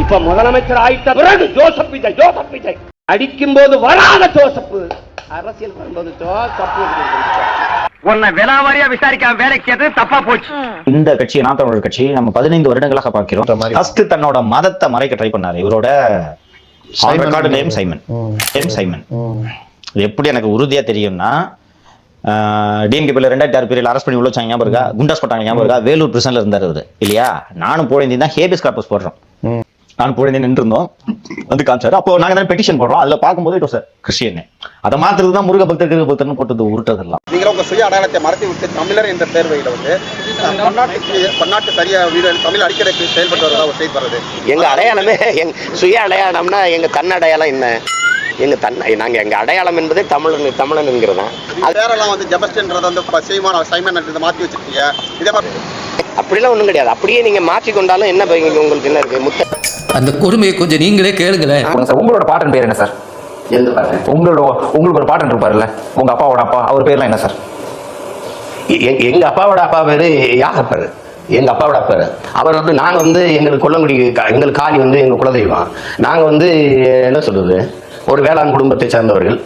இப்ப முதலமைச்சர் ஆயிட்ட பிறகு ஜோசப் விஜய் அடிக்கும் போது வராத ஜோசப் அரசியல் வரும்போது உன்னை விலாவாரியா விசாரிக்காம வேலைக்கு சேர்த்து தப்பா போச்சு. இந்த கட்சி நாம் தமிழர் கட்சி நம்ம 15 வருடங்களாக பார்க்கிறோம். ஃபர்ஸ்ட் தன்னோட மதத்தை மறைக்க ட்ரை பண்ணாரு. இவரோட நேம் சைமன். எப்படி எனக்கு உறுதியா தெரியும்னா, டிஎம்கே 2006 பீரியட் அரெஸ்ட் பண்ணி உள்ள வச்சாங்க ஞாபகம் இருக்கா? குண்டாஸ் போட்டாங்க ஞாபகம் இருக்கா? வேலூர் பிரிசன்ல இருந்தாரு அவரு இல்லையா? நானும் போயிருந்தேன் தான் ஹேபியஸ் கார்பஸ் போடுறோம். நான் போயிருந்தேன் நின்று இருந்தோம் வந்து காமிச்சாரு. அப்போ நாங்க தான் பெட்டிஷன் போடுறோம். அதுல பார்க்கும்போது இட் வாஸ் கிறிஸ்டியன். அதை மாத்துறது தான் முருக பக்தர்னு போட்டது உருட்டதெல்லாம். நீங்க உங்க சுய அடையாளத்தை மறைத்து விட்டு தமிழர் என்ற தேர்வையில வந்து பன்னாட்டு சரியா தமிழ் அடிக்கடைக்கு செயல்பட்டு வருவதா ஒரு செய்தி வருது. எங்க அடையாளமே சுய அடையாளம்னா எங்க தன்னடையாளம் என்ன? எங்க அடையாளம் என்பதே தமிழன் என்கிறதா. வேறெல்லாம் வந்து ஜெபஸ்டின்றது வந்து சைமன் மாற்றி வச்சிருக்கீங்க. இதே மாதிரி அப்படிலாம் ஒண்ணும் கிடையாது. அப்படியே நீங்க மாற்றி கொண்டாலும் என்ன உங்களுக்கு என்ன இருக்கு? அந்த கொடுமையை கொஞ்சம் நீங்களே கேளுங்களேன். உங்களோட பாட்டன் பேர் என்ன சார்? உங்களுக்கு ஒரு பாட்டன் இருப்பாருல்ல, உங்க அப்பாவோட அப்பா, அவர் பேர்லாம் என்ன சார்? எங்க அப்பாவோட அப்பா பேரு யாகப்பர். எங்க அப்பாவோட அப்பா அவர் வந்து நாங்க வந்து எங்களுக்கு கொல்லங்குடி எங்களுக்கு காளி வந்து எங்க குலதெய்வம். நாங்க வந்து என்ன சொல்றது, ஒரு வேளாண் குடும்பத்தை சேர்ந்தவர்கள்.